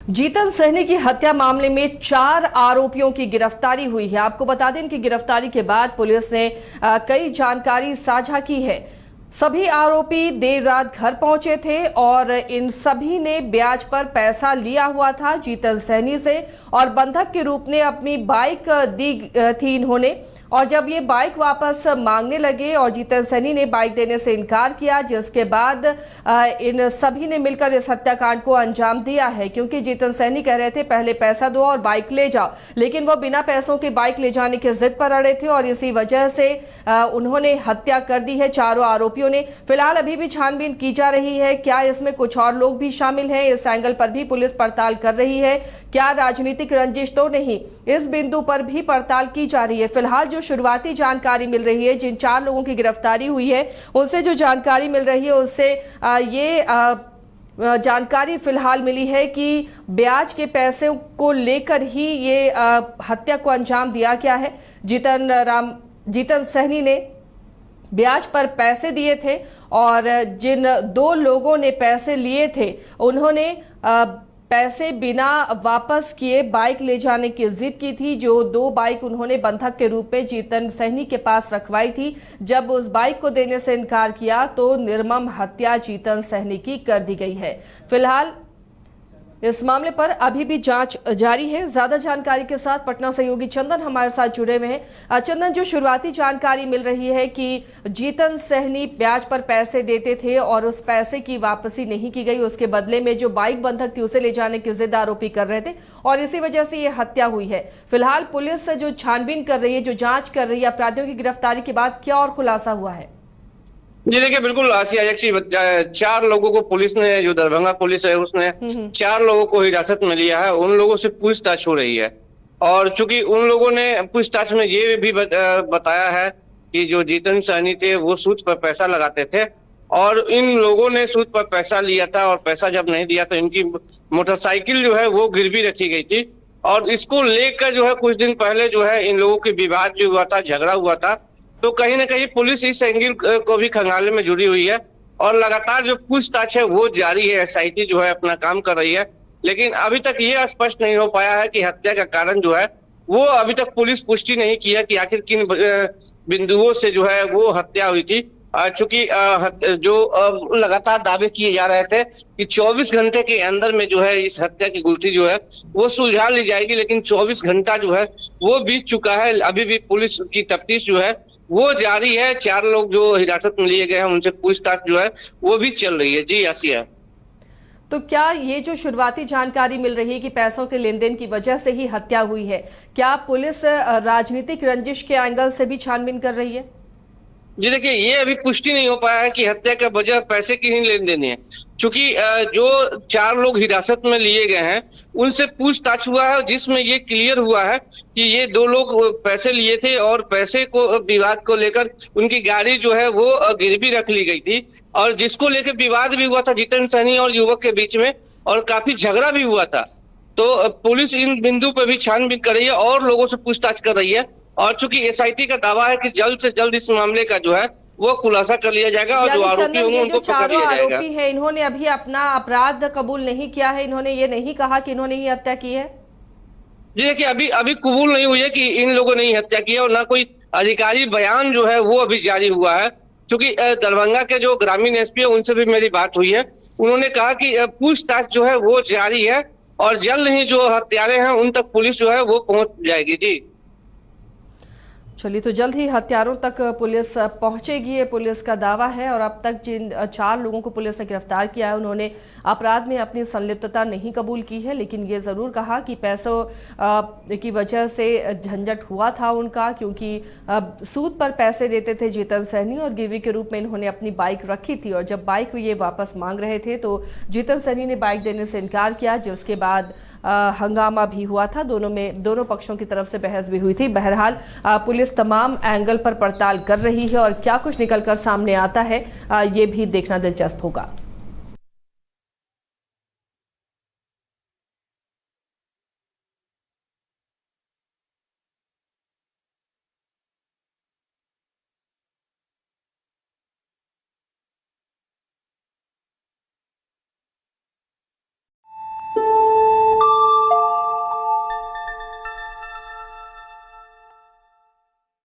जीतन सहनी की हत्या मामले में 4 आरोपियों की गिरफ्तारी हुई है। आपको बता दें कि गिरफ्तारी के बाद पुलिस ने कई जानकारी साझा की है। सभी आरोपी देर रात घर पहुंचे थे और इन सभी ने ब्याज पर पैसा लिया हुआ था जीतन सहनी से और बंधक के रूप में अपनी बाइक दी थी इन्होंने। और जब ये बाइक वापस मांगने लगे और जीतन सहनी ने बाइक देने से इनकार किया, जिसके बाद इन सभी ने मिलकर इस हत्याकांड को अंजाम दिया है। क्योंकि जीतन सहनी कह रहे थे पहले पैसा दो और बाइक ले जाओ, लेकिन वो बिना पैसों के बाइक ले जाने की जिद पर अड़े थे और इसी वजह से उन्होंने हत्या कर दी है चारों आरोपियों ने। फिलहाल अभी भी छानबीन की जा रही है, क्या इसमें कुछ और लोग भी शामिल हैं, इस एंगल पर भी पुलिस पड़ताल कर रही है। क्या राजनीतिक रंजिश तो नहीं, इस बिंदु पर भी पड़ताल की जा रही है। फिलहाल जो शुरुआती जानकारी मिल रही है, जिन 4 लोगों की गिरफ्तारी हुई है उनसे जो जानकारी मिल रही है उससे ये जानकारी फिलहाल मिली है कि ब्याज के पैसे को लेकर ही ये हत्या को अंजाम दिया गया है। जीतन सहनी ने ब्याज पर पैसे दिए थे और जिन 2 लोगों ने पैसे लिए थे उन्होंने पैसे बिना वापस किए बाइक ले जाने की जिद की थी। जो 2 बाइक उन्होंने बंधक के रूप में जीतन सहनी के पास रखवाई थी, जब उस बाइक को देने से इनकार किया तो निर्मम हत्या जीतन सहनी की कर दी गई है। फिलहाल इस मामले पर अभी भी जांच जारी है। ज्यादा जानकारी के साथ पटना सहयोगी चंदन हमारे साथ जुड़े हुए हैं। चंदन, जो शुरुआती जानकारी मिल रही है कि जीतन सहनी ब्याज पर पैसे देते थे और उस पैसे की वापसी नहीं की गई, उसके बदले में जो बाइक बंधक थी उसे ले जाने की जिद आरोपी कर रहे थे और इसी वजह से ये हत्या हुई है। फिलहाल पुलिस जो छानबीन कर रही है, जो जाँच कर रही है, अपराधियों की गिरफ्तारी के बाद क्या और खुलासा हुआ है? जी देखिए, बिल्कुल आसिया, 4 लोगों को पुलिस ने, जो दरभंगा पुलिस है उसने 4 लोगों को हिरासत में लिया है। उन लोगों से पूछताछ हो रही है और चूंकि उन लोगों ने पूछताछ में ये भी बताया है कि जो जीतन सहनी थे वो सूद पर पैसा लगाते थे और इन लोगों ने सूद पर पैसा लिया था और पैसा जब नहीं दिया तो इनकी मोटरसाइकिल जो है वो गिरवी रखी गई थी और इसको लेकर जो है कुछ दिन पहले जो है इन लोगों के विवाद भी हुआ था, झगड़ा हुआ था। तो कहीं ना कहीं पुलिस इस एंगल को भी खंगालने में जुड़ी हुई है और लगातार जो पूछताछ है वो जारी है। एसआईटी जो है अपना काम कर रही है, लेकिन अभी तक ये स्पष्ट नहीं हो पाया है कि हत्या का कारण जो है वो अभी तक पुलिस पुष्टि नहीं की है कि आखिर किन बिंदुओं से जो है वो हत्या हुई थी। चूंकि जो लगातार दावे किए जा रहे थे कि 24 घंटे के अंदर में जो है इस हत्या की गुत्थी जो है वो सुलझा ली जाएगी, लेकिन 24 घंटा जो है वो बीत चुका है। अभी भी पुलिस की तफ्तीश जो है वो जारी है। 4 लोग जो हिरासत में लिए गए हैं उनसे पूछताछ जो है वो भी चल रही है। जी आसिया, तो क्या ये जो शुरुआती जानकारी मिल रही है कि पैसों के लेन देन की वजह से ही हत्या हुई है, क्या पुलिस राजनीतिक रंजिश के एंगल से भी छानबीन कर रही है? जी देखिए, ये अभी पुष्टि नहीं हो पाया है कि हत्या का वजह पैसे की ही लेन देन है। चूंकि जो 4 लोग हिरासत में लिए गए हैं उनसे पूछताछ हुआ है जिसमें ये क्लियर हुआ है कि ये 2 लोग पैसे लिए थे और पैसे को विवाद को लेकर उनकी गाड़ी जो है वो गिरवी रख ली गई थी और जिसको लेकर विवाद भी हुआ था जीतन सहनी और युवक के बीच में और काफी झगड़ा भी हुआ था। तो पुलिस इन बिंदु पर भी छानबीन कर रही है और लोगों से पूछताछ कर रही है और चूंकि एसआईटी का दावा है कि जल्द से जल्द इस मामले का जो है वो खुलासा कर लिया जाएगा और जो आरोपी होंगे उनको पकड़ लिया जाएगा। आरोपी है इन्होंने अभी अपना अपराध कबूल नहीं किया है, इन्होंने ये नहीं कहा कि इन्होंने ही हत्या की है। जी देखिए, अभी कबूल नहीं हुई है कि इन लोगों ने ही हत्या की है और ना कोई अधिकारी बयान जो है वो अभी जारी हुआ है। क्योंकि दरभंगा के जो ग्रामीण एसपी है उनसे भी मेरी बात हुई है, उन्होंने कहा कि पूछताछ जो है वो जारी है और जल्द ही जो हत्यारे हैं उन तक पुलिस जो है वो पहुंच जाएगी। जी चलिए, तो जल्द ही हत्यारों तक पुलिस पहुंचेगी, ये पुलिस का दावा है। और अब तक जिन 4 लोगों को पुलिस ने गिरफ्तार किया है उन्होंने अपराध में अपनी संलिप्तता नहीं कबूल की है, लेकिन ये ज़रूर कहा कि पैसों की वजह से झंझट हुआ था उनका, क्योंकि सूद पर पैसे देते थे जीतन सहनी और गिरवी के रूप में इन्होंने अपनी बाइक रखी थी और जब बाइक ये वापस मांग रहे थे तो जीतन सहनी ने बाइक देने से इनकार किया, जिसके बाद हंगामा भी हुआ था। दोनों पक्षों की तरफ से बहस भी हुई थी। बहरहाल पुलिस तमाम एंगल पर पड़ताल कर रही है और क्या कुछ निकलकर सामने आता है ये भी देखना दिलचस्प होगा।